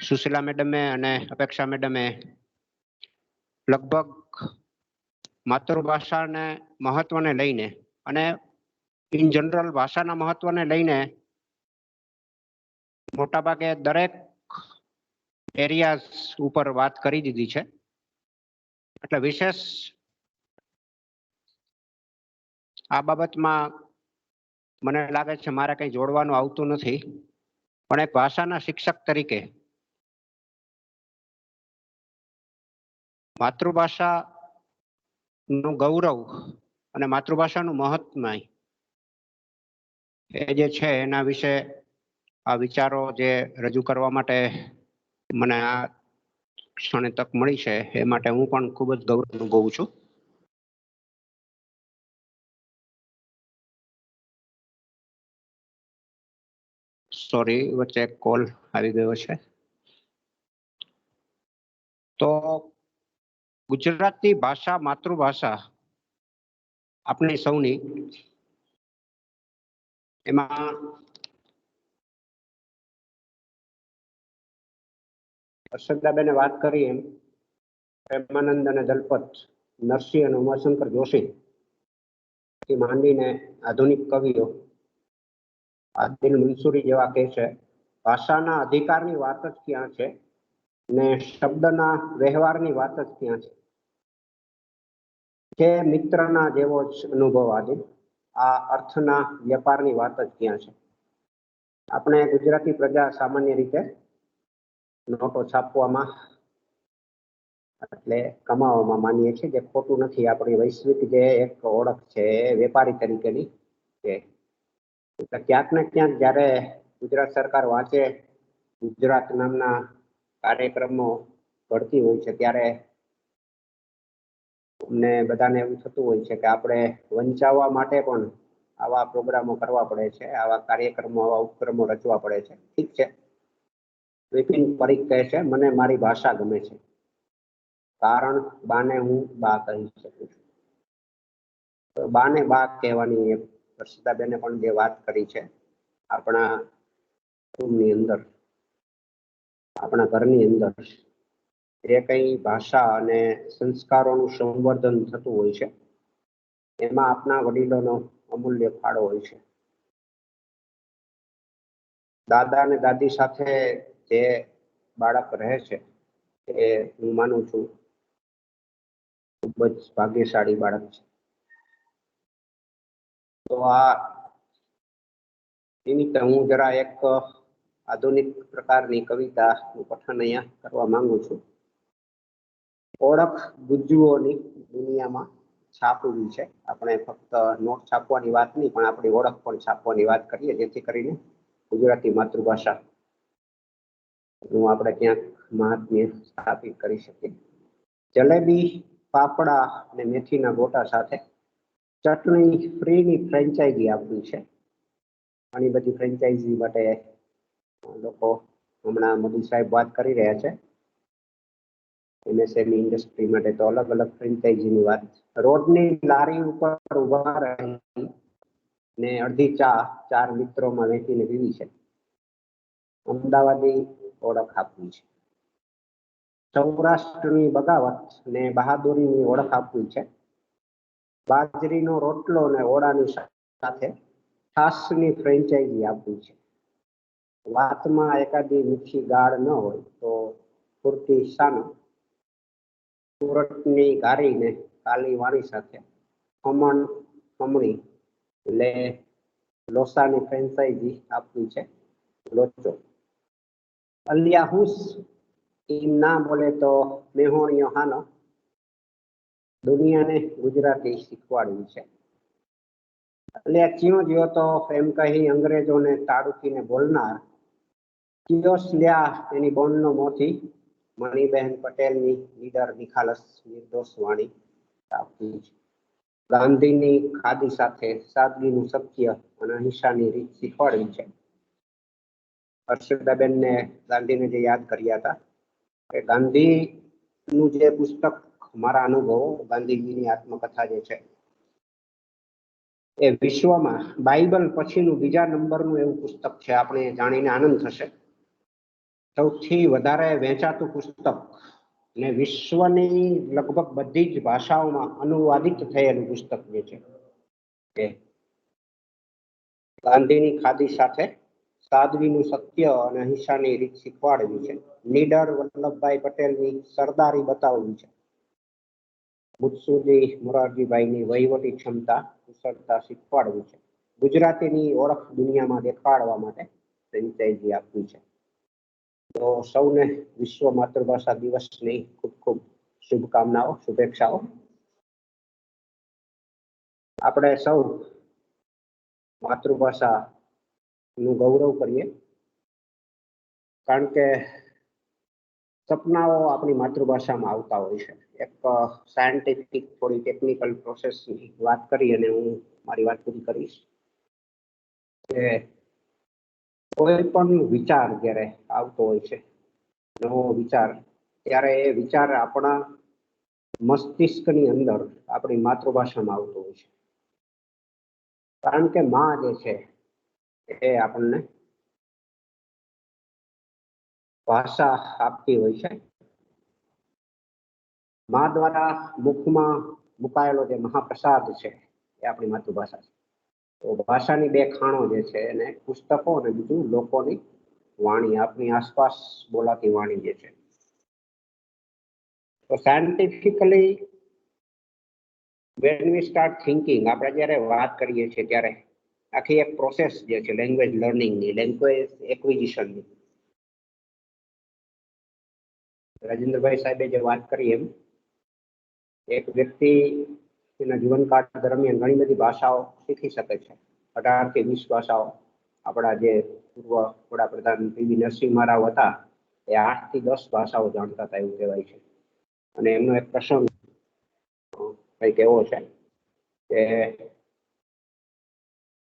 સુશીલા મેડમે અને અપેક્ષા મેડમે લગભગ માતૃભાષાને મહત્વને લઈને અને ઇન જનરલ ભાષાના મહત્વને લઈને મોટાભાગે દરેક એરિયાઝ ઉપર વાત કરી દીધી છે. એટલે વિશેષ આ બાબતમાં મને લાગે છે મારે કંઈ જોડવાનું આવતું નથી, પણ એક ભાષાના શિક્ષક તરીકે માતૃભાષાનું ગૌરવ અને માતૃભાષાનું મહત્વ એ જે છે એના વિશે આ વિચારો જે રજૂ કરવા માટે મને આ ક્ષણે તક મળી છે એ માટે હું પણ ખૂબ જ ગૌરવ અનુભવું છું. સોરી, વચ્ચે એક કોલ આવી ગયો છે. તો ગુજરાતી ભાષા માતૃભાષા આપણી સૌની, એમાં હર્ષદાબેને વાત કરી એમ પ્રેમાનંદ અને દલપત, નરસિંહ અને ઉમાશંકર જોશી થી માંડીને આધુનિક કવિઓ આદિલ મંસૂરી જેવા કહે છે ભાષાના અધિકારની વાત જ ક્યાં છે ને શબ્દના વ્યવહારની વાત જ ક્યાં છે. જે મિત્રના જેવો જ અનુભવ આદિલ, આ અર્થના વેપારની વાત જ ક્યાં છે. આપણે ગુજરાતી પ્રજા સામાન્ય રીતે નોટો છાપવામાં એટલે કમાવામાં માનીએ છીએ, જે ખોટું નથી. આપણી વૈશ્વિક જે એક ઓળખ છે વેપારી તરીકેની છે. ક્યાંક ને ક્યાંક જ્યારે ગુજરાત સરકાર વાંચે ગુજરાત નામના કાર્યક્રમો ઘડતી હોય છે ત્યારે અમને બધાને એવું થતું હોય છે કે આપણે વંચાવવા માટે પણ આવા પ્રોગ્રામો કરવા પડે છે, આવા કાર્યક્રમો, આવા ઉપક્રમો રચવા પડે છે. ઠીક છે, વિપિન પરીખ કહે છે મને મારી ભાષા ગમે છે, કારણ બાને હું બા કહી શકું છું. તો બાને બા કહેવાની હર્ષદાબેને પણ જે વાત કરી છે, આપણા કુટુંબની અંદર, આપણા ઘરની અંદર જે કંઈ ભાષા અને સંસ્કારોનું સંવર્ધન થતું હોય છે એમાં આપણા વડીલોનો અમૂલ્ય ફાળો હોય છે. દાદા અને દાદી સાથે જે બાળક રહે છે એ હું માનું છું ખૂબ જ ભાગ્યશાળી બાળક છે. તો આ નિમિત્તે હું જરા એક આધુનિક પ્રકારની કવિતાનું પઠન અહીંયા કરવા માંગુ છું. ઓળખ ગુજ્જુઓની દુનિયામાં છાપવી છે. આપણે ફક્ત નોટ છાપવાની વાત નહીં, પણ આપણી ઓળખ પણ છાપવાની વાત કરીએ, જેથી કરીને ગુજરાતી માતૃભાષા નું આપણે ક્યાંક મહાત્મ્ય સ્થાપિત કરી શકીએ. જલેબી, પાપડા અને મેથીના ગોટા સાથે ચટણી ફ્રીની ફ્રેન્ચાઇઝી આપવી છે. ઘણી બધી ફ્રેન્ચાઇઝી માટે લોકો હમણાં મોદી સાહેબ વાત કરી રહ્યા છે. એમએસએમઈ ઇન્ડસ્ટ્રી માટે તો અલગ અલગ ફ્રેન્ચાઇઝીની વાત. રોડની લારી ઉપર ઉભા રહી ને અડધી ચા 4 મિત્રોમાં વહેંચીને પીવી છે. અમદાવાદી ઓળખ આપવી છે. સૌરાષ્ટ્રની બગાવત ને બહાદુરીની ઓળખ આપવી છે. બાજરીનો રોટલો અને ઓળાની સાથે છાસની ફ્રેન્ચાઇઝી આપવી છે. વાતમાં એકાદી મીઠી ગાળ ન હોય તો પૂરતી શાનો સુરતની ઘારીને કાલી વાણી સાથે ખમણ ખમણી એટલે લોસાની ફ્રેન્ચાઇઝી આપવી છે લોચો અલિયા હુસ એમ ના બોલે તો મેહોણિયો હાનો દુનિયાને ગુજરાતી શીખવાડવી છે અલિયા ચિયો જ્યો તો એમ કહી અંગ્રેજોને તાડુકીને બોલનાર ચિયોસ લ્યા એની બોનનો મોથી મણિબહેન પટેલની લીડર નિખાલસ નિર્દોષ વાણી આપવી છે ગાંધીની ખાદી સાથે સાદગીનું સત્ય અને અહિંસાની રીત શીખવાડવી છે હર્ષદાબેનને ગાંધીને જે યાદ કર્યા હતા કે ગાંધીનું જે પુસ્તક મારા અનુભવો ગાંધીજીની આત્મકથા જે છે એ વિશ્વમાં બાઇબલ પછીનું બીજા નંબરનું એવું પુસ્તક છે આપણે જાણીને આનંદ થશે સૌથી વધારે વેચાતું પુસ્તક ને વિશ્વની લગભગ બધી જ ભાષાઓમાં અનુવાદિત થયેલું પુસ્તક જે છે એ ગાંધીની ખાદી સાથે સાદગીનું સત્ય અને અહિંસાની રીત શીખવાડવી છે નીડર વલ્લભભાઈ પટેલની સરદારી બતાવવી છે મુત્સુદી મોરારજીભાઈની વહીવટી ક્ષમતા કુશળતા શીખવાડવી છે ગુજરાતીની ઓળખ દુનિયામાં દેખાડવા માટે ફ્રેન્ચાઇઝી આપવી છે તો સૌને વિશ્વ માતૃભાષા દિવસની ખૂબ ખૂબ શુભકામનાઓ શુભેચ્છાઓ આપણે સૌ માતૃભાષાનું ગૌરવ કરીએ કારણ કે સપનાઓ આપણી માતૃભાષામાં આવતા હોય છે એક સાયન્ટિફિક થોડી ટેકનિકલ પ્રોસેસની વાત કરી અને હું મારી વાત પૂરી કરીશ કે કોઈ પણ વિચાર જ્યારે આવતો હોય છે નવો વિચાર ત્યારે એ વિચાર આપણા મસ્તિષ્કની અંદર આપણી માતૃભાષામાં આવતો હોય છે કારણ કે માં જે છે એ આપણને ભાષા આપતી હોય છે માં દ્વારા મુખમાં મુકાયેલો જે મહાપ્રસાદ છે એ આપણી માતૃભાષા છે તો ભાષાની બે ખાણો જે છે એને પુસ્તકો અને બીજું લોકોની વાણી આપણી આસપાસ બોલાતી વાણી જે છે તો scientifically when we start thinking આપણે જ્યારે વાત કરીએ છીએ ત્યારે આખી એક પ્રોસેસ જે છે લેંગ્વેજ લર્નિંગની લેંગ્વેજ એક્વિઝિશનની રાજેન્દ્રભાઈ સાહેબે જે વાત કરી એમ એક વ્યક્તિ તેના જીવનકાળ દરમિયાન ઘણી બધી ભાષાઓ શીખી શકે છે 18 થી 20 ભાષાઓ આપણા જે પૂર્વ વડાપ્રધાન પીવી નરસિંહ રાવ હતા એ 8 થી 10 ભાષાઓ જાણતા હતા એવું કહેવાય છે અને એમનો એક પ્રસંગ કંઈક એવો છે કે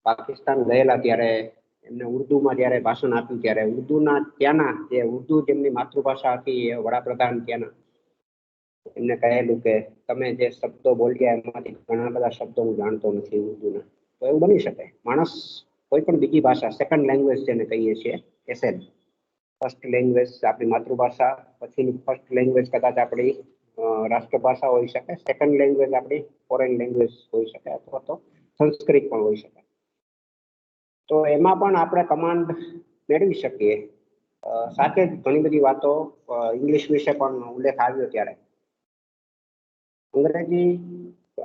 પાકિસ્તાન ગયેલા ત્યારે એમને ઉર્દુમાં જ્યારે ભાષણ આપ્યું ત્યારે ઉર્દુના ત્યાંના જે ઉર્દુ જેમની માતૃભાષા હતી એ વડાપ્રધાન ત્યાંના એમને કહેલું કે તમે જે શબ્દો બોલ્યા એમાંથી ઘણા બધા શબ્દો હું જાણતો નથી ઉર્દુના તો એવું બની શકે માણસ કોઈ પણ બીજી ભાષા સેકન્ડ લેંગ્વેજ જેને કહીએ છીએ એસએલ ફર્સ્ટ લેંગ્વેજ આપણી માતૃભાષા પછીની ફર્સ્ટ લેંગ્વેજ કદાચ આપણી રાષ્ટ્રભાષા હોઈ શકે સેકન્ડ લેંગ્વેજ આપણી ફોરેન લેંગ્વેજ હોઈ શકે અથવા તો સંસ્કૃત પણ હોઈ શકે તો એમાં પણ આપણે કમાન્ડ મેળવી શકીએ સાથે જ ઘણી બધી વાતો ઇંગ્લિશ વિશે પણ ઉલ્લેખ આવ્યો ત્યારે અંગ્રેજી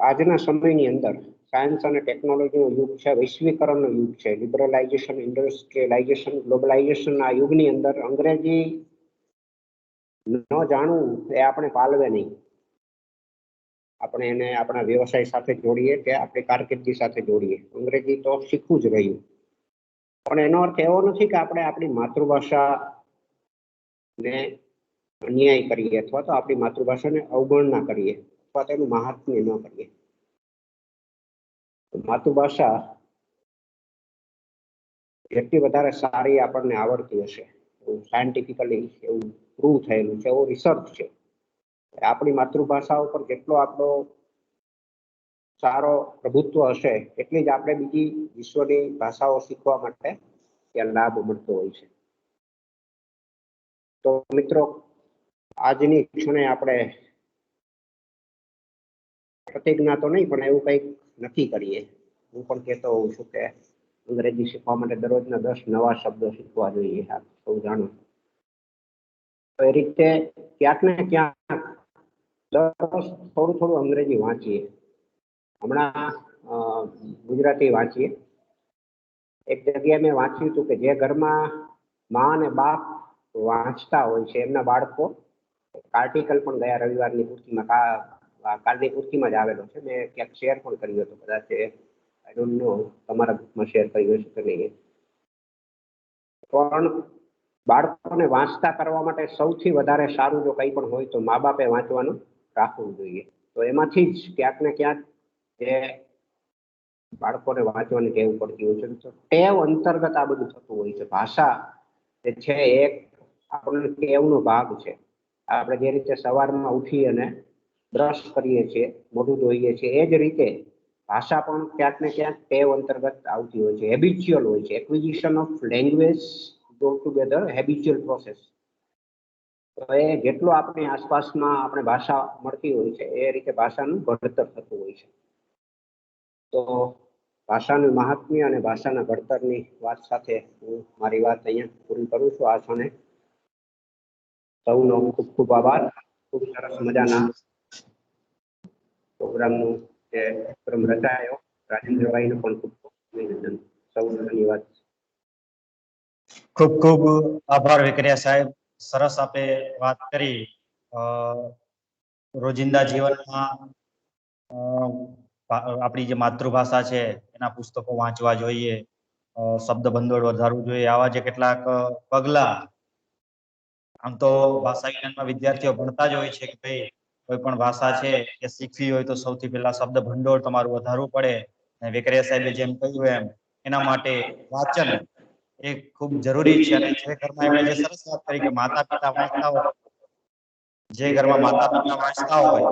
આજના સમયની અંદર સાયન્સ અને ટેકનોલોજીનો યુગ છે વૈશ્વિકરણનો યુગ છે લિબરલાઇઝેશન ઇન્ડસ્ટ્રીયલાઇઝેશન ગ્લોબલાઇઝેશન આ યુગની અંદર અંગ્રેજી ન જાણવું એ આપણે પાલવે નહીં આપણે એને આપણા વ્યવસાય સાથે જોડીએ કે આપણી કારકિર્દી સાથે જોડીએ અંગ્રેજી તો શીખવું જ રહ્યું પણ એનો અર્થ એવો નથી કે આપણે આપણી માતૃભાષાને અન્યાય કરીએ અથવા તો આપણી માતૃભાષાને અવગણના કરીએ અથવા તેનું મહાત્મ્ય ન કરીએ માતૃભાષા જેટલી વધારે સારી આપણને આવડતી હશે એવું સાયન્ટિફિકલી એવું પ્રૂવ થયેલું છે એવું રિસર્ચ છે આપણી માતૃભાષા ઉપર જેટલો આપણો સારો પ્રભુત્વ હશે એટલી જ આપણે બીજી વિશ્વની ભાષાઓ શીખવા માટે ત્યાં લાભ મળતો હોય છે તો મિત્રો આજની ક્ષણે આપણે પ્રતિજ્ઞા તો નહીં પણ એવું કંઈક નક્કી કરીએ હું પણ કહેતો હોઉં છું કે અંગ્રેજી શીખવા માટે દરરોજના 10 નવા શબ્દો શીખવા જોઈએ, આપ સૌ જાણો. તો એ રીતે ક્યાંક ને ક્યાંક દરરોજ થોડું થોડું અંગ્રેજી વાંચીએ. હમણાં ગુજરાતી વાંચીએ. એક જગ્યાએ મેં વાંચ્યું હતું કે જે ઘરમાં મા અને બાપ વાંચતા હોય છે એમના બાળકો, આર્ટિકલ પણ ગયા રવિવારની પૂર્તિમાં કાલની પૂર્તિમાં જ આવેલો છે, મેં ક્યાંક શેર પણ કર્યું હતું, કદાચ આઈ ડોન્ટ નો તમારા ગ્રુપમાં શેર કર્યું છે કે નહીં. પણ બાળકોને વાંચતા કરવા માટે સૌથી વધારે સારું જો કંઈ પણ હોય તો મા બાપે વાંચવાનું રાખવું જોઈએ. તો એમાંથી જ ક્યાંક ને ક્યાંક જે બાળકોને વાંચવાની ટેવ પડતી હોય છે, તો ટેવ અંતર્ગત આ બધું થતું હોય છે. ભાષા જે છે એક આપણને ટેવનો ભાગ છે. આપણે જે રીતે સવારમાં ઉઠી અને બ્રશ કરીએ છીએ, મોઢું ધોઈએ છીએ, એ જ રીતે ભાષા પણ ક્યાંક ને ક્યાંક ટેવ અંતર્ગત આવતી હોય છે, હેબિચ્યુઅલ હોય છે. Acquisition of language go together habitual process. તો એ જેટલો આપણી આસપાસમાં આપણે ભાષા મળતી હોય છે એ રીતે ભાષાનું ઘડતર થતું હોય છે. તો ભાષાનું મહાત્મ્ય અને ભાષાના ઘડતરની વાત સાથે હું મારી વાત અહીંયા પૂરી કરું છું. આ ક્ષણે સૌનો ખૂબ ખૂબ આભાર. ખૂબ સરસ મજાના પ્રોગ્રામનું જે કાર્યક્રમ રચાયો, રાજેન્દ્રભાઈને પણ ખૂબ ખૂબ અભિનંદન. સૌનો ધન્યવાદ. ખૂબ ખૂબ આભાર વેકરિયા સાહેબ. સરસ આપે વાત કરી. રોજિંદા જીવનમાં આપણી જે માતૃભાષા છે એના પુસ્તકો વાંચવા જોઈએ, શબ્દ ભંડોળ વધારવું જોઈએ, આવા જે કેટલાક પગલા. આમ તો ભાષા વિજ્ઞાનમાં વિદ્યાર્થીઓ ભણતા જ હોય છે કે ભાઈ કોઈ પણ ભાષા છે એ શીખવી હોય તો સૌથી પહેલા શબ્દ ભંડોળ તમારું વધારવું પડે. વેકરિયા સાહેબે જેમ કહ્યું એમ એના માટે વાંચન એ ખૂબ જરૂરી છે. અને જે ઘરમાં એમણે જે સરસ વાત કરી કે માતા પિતા વાંચતા હોય, જે ઘરમાં માતા પિતા વાંચતા હોય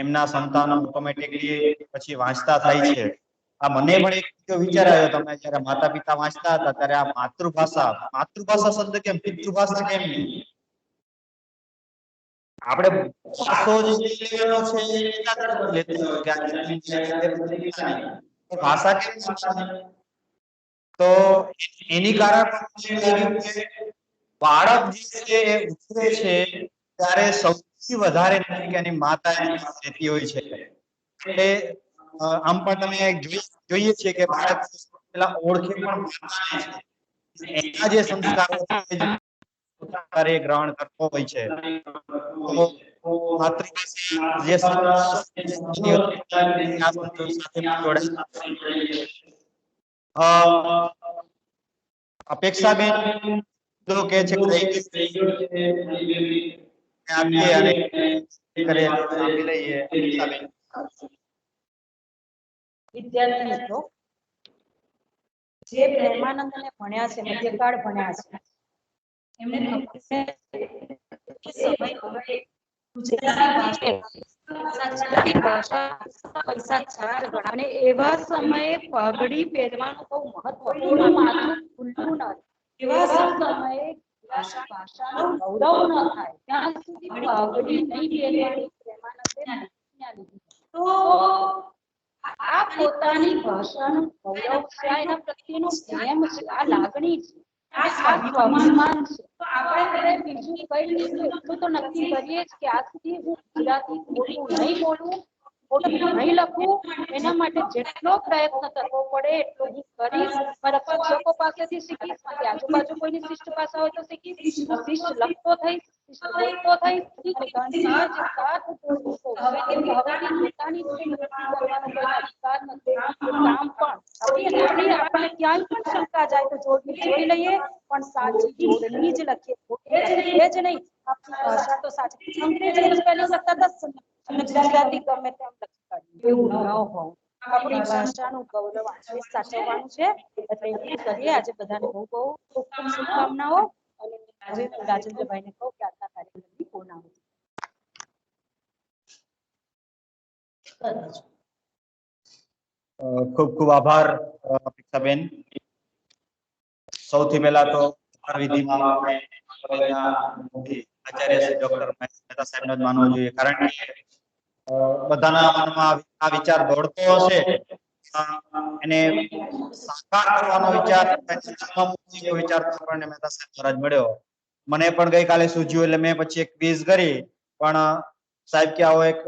એમના સંતાનો ઓટોમેટિકલી પછી વાંચતા થાય છે. આ મને પણ એક વિચાર આવ્યો, તમે જયારે માતા પિતા વાંચતા હતા ત્યારે આ માતૃભાષા શબ્દ કેમ, પિતૃભાષા કેમ નહીં? આપણે ભાષો જે લેવાનો છે એના તરફ લેતા હોય કે ભાષા કેમ તો એની કારણ બાળક જે છે એ ઉછરે છે ત્યારે સૌથી વધારે એની માતા રહેતી હોય છે. એટલે આમ પણ તમે જોઈએ છીએ કે બાળક પેલા ઓળખે પણ એના જે સંસ્કારો છે ગ્રહણ કરતો હોય છે. તો માતૃભાષા જે અપેક્ષા બેન તો કે છે વિદ્યાર્થી મિત્રો જે પ્રેમાનંદને ભણ્યા છે, મધ્યકાળ ભણ્યા છે, એમને અને એવા સમયે પાઘડી પહેરવાનું બહુ મહત્વપૂર્ણ માથું ખુલ્લું ન એવા સમયે ભાષાનું ગૌરવ ન થાય ત્યાં સુધી પાઘડી નહીં પહેરવાની પ્રેમાનંદે તો આ પોતાની ભાષાનું ગૌરવ છે, એના પ્રત્યેનો પ્રેમ છે, આ લાગણી છે, આ સ્વાભિમાન છે. તો આપણે બીજું કઈ નહીં, એટલું તો નક્કી કરીએ જ કે આ સુધી હું ગુજરાતી ખોટું નહીં બોલું, ખોટું નહીં લખું. એના માટે જેટલો પ્રયત્ન કરવો પડે એટલો હું કરીશ. મારા શિક્ષકો પાસેથી શીખીશ, મારી આજુબાજુ કોઈની શિષ્ટ ભાષા હોય તો શીખીશ. હું શિષ્ટ લખતો થઈશ, શિષ્ટ બોલતો થઈશ. અને ગાંધીજીએ જે સાત પુસ્તકો કે હવેથી પોતાની કરવાનો કોઈ અધિકાર નથી. કામ પણ આપણે ક્યાંય પણ શંકા જાય તો જોડણી જોઈ લઈએ, પણ સાચી જોડણી જ લખીએ, એ જ નહીં. આપણી ભાષા તો સાચી, અંગ્રેજી સ્પેલિંગ લખતા 10 અને ગુજરાતી ગમે તેમ લખી કાઢીએ, એવું ન હોવું. આપણી ભાષાનું ગૌરવ આજે સાચવવાનું છે. એટલે એટલું કરીએ. આજે બધાને બહુ બહુ ખૂબ ખૂબ શુભકામનાઓ. અને આજે રાજેન્દ્રભાઈને કહું કે આજના કાર્યક્રમની પૂર્ણાહુતિ. ખૂબ ખૂબ આભાર અપેક્ષાબેન. સૌથી પહેલા તો વિધિમાં આચાર્ય શ્રી ડોક્ટર મહેતા સાહેબનો જ માનવો જોઈએ, કારણ કે બધાના મનમાં આ વિચાર દોડતો હશે એને સાકાર કરવાનો વિચાર આપણને મહેતા સાહેબ દ્વારા જ મળ્યો. મને પણ ગઈકાલે સૂઝ્યું એટલે મેં પછી એક ક્વિઝ કરી, પણ સાહેબ કે આવો એક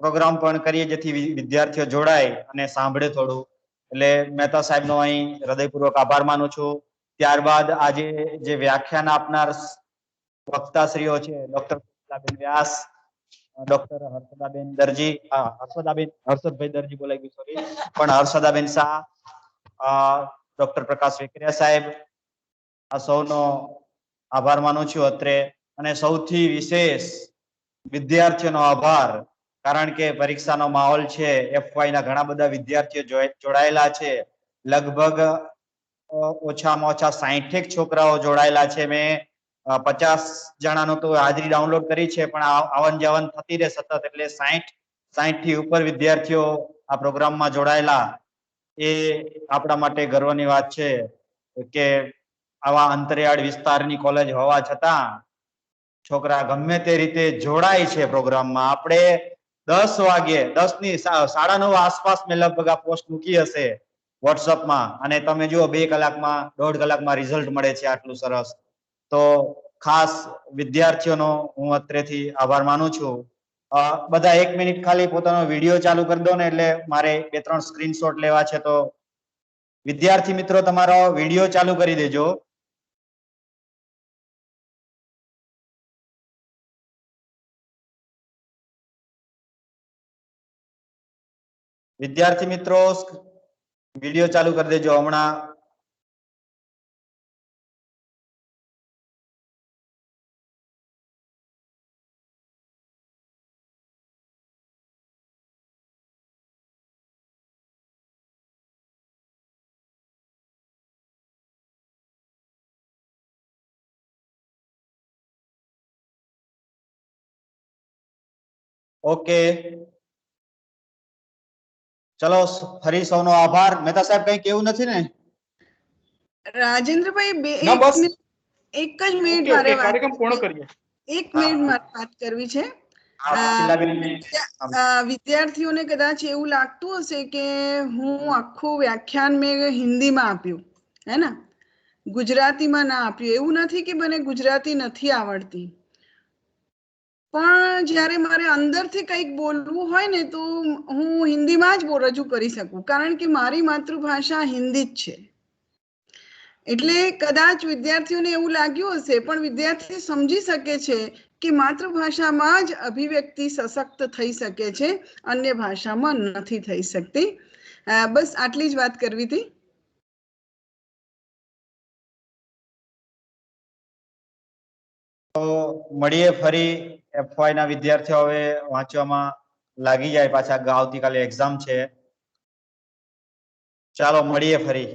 પ્રોગ્રામ પણ કરીએ જેથી વિદ્યાર્થીઓ જોડાય અને સાંભળે થોડું, એટલે મહેતા સાહેબનો અહીં હૃદયપૂર્વક આભાર માનું છું. ત્યારબાદ આજે જે વ્યાખ્યાન આપનાર વક્તાશ્રીઓ છે, ડોક્ટર વ્યાસ, ડોક્ટર હર્ષદાબેન દરજી, હર્ષદભાઈ દરજી બોલાઈ ગયું, સોરી, પણ હર્ષદાબેન શાહ, ડોક્ટર પ્રકાશ વેકરિયા સાહેબ, આ સૌનો આભાર માનું છું અત્રે. અને સૌથી વિશેષ વિદ્યાર્થીઓનો આભાર, કારણ કે પરીક્ષાનો માહોલ છે, FY ના ઘણા બધા વિદ્યાર્થીઓ જોડાયેલા છે, લગભગ ઓછામાં ઓછા 60 છોકરાઓ જોડાયેલા છે. મેં 50 જણાનું તો હાજરી ડાઉનલોડ કરી છે, પણ આવન જાવન થતી રહે સતત, એટલે 60 થી ઉપર વિદ્યાર્થીઓ આ પ્રોગ્રામમાં જોડાયેલા, એ આપણા માટે ગર્વની વાત છે કે આવા અંતરિયાળ વિસ્તારની કોલેજ હોવા છતાં છોકરા ગમે તે રીતે જોડાય છે પ્રોગ્રામમાં. આપણે 10 વાગે 9:30 આસપાસ મેં લગભગ આ પોસ્ટ મૂકી હશે વોટ્સઅપમાં, અને તમે જુઓ 2 કલાકમાં 1.5 કલાકમાં રિઝલ્ટ મળે છે આટલું સરસ. તો ખાસ વિદ્યાર્થીઓનો હું અત્રેથી આભાર માનું છું. બધા 1 મિનિટ ખાલી પોતાનો વિડીયો ચાલુ કરી દો ને, એટલે મારે 2-3 સ્ક્રીનશોટ લેવા છે. તો વિદ્યાર્થી મિત્રો તમારો વિડીયો ચાલુ કરી દેજો. વિદ્યાર્થી મિત્રો વિડીયો ચાલુ કરી દેજો હમણાં. ઓકે, ચલો ફરી સૌનો આભાર. મહેતા સાહેબ કઈ કેવું નથી ને? રાજેન્દ્રભાઈ એક જ મિનિટ મારે કાર્યક્રમ પૂર્ણ કરીએ. 1 મિનિટ મારે વાત કરવી છે. વિદ્યાર્થીઓને કદાચ એવું લાગતું હશે કે હું આખું વ્યાખ્યાન મેં હિન્દીમાં આપ્યું, હે ને, ગુજરાતીમાં ના આપ્યું. એવું નથી કે મને ગુજરાતી નથી આવડતી, પણ જ્યારે મારે અંદરથી કંઈક બોલવું હોય ને તો હું હિન્દીમાં જ રજૂ કરી શકું, કારણ કે મારી માતૃભાષા હિન્દી જ છે. એટલે કદાચ વિદ્યાર્થીઓને એવું લાગ્યું હશે, પણ વિદ્યાર્થી સમજી શકે છે કે માતૃભાષામાં જ અભિવ્યક્તિ સશક્ત થઈ શકે છે, અન્ય ભાષામાં નથી થઈ શકતી. બસ આટલી જ વાત કરવી હતી. તો મળીએ ફરી. FY ના વિદ્યાર્થીઓ હવે વાંચવામાં લાગી જાય, પાછા આવતીકાલે એક્ઝામ છે. ચાલો મળીએ ફરી.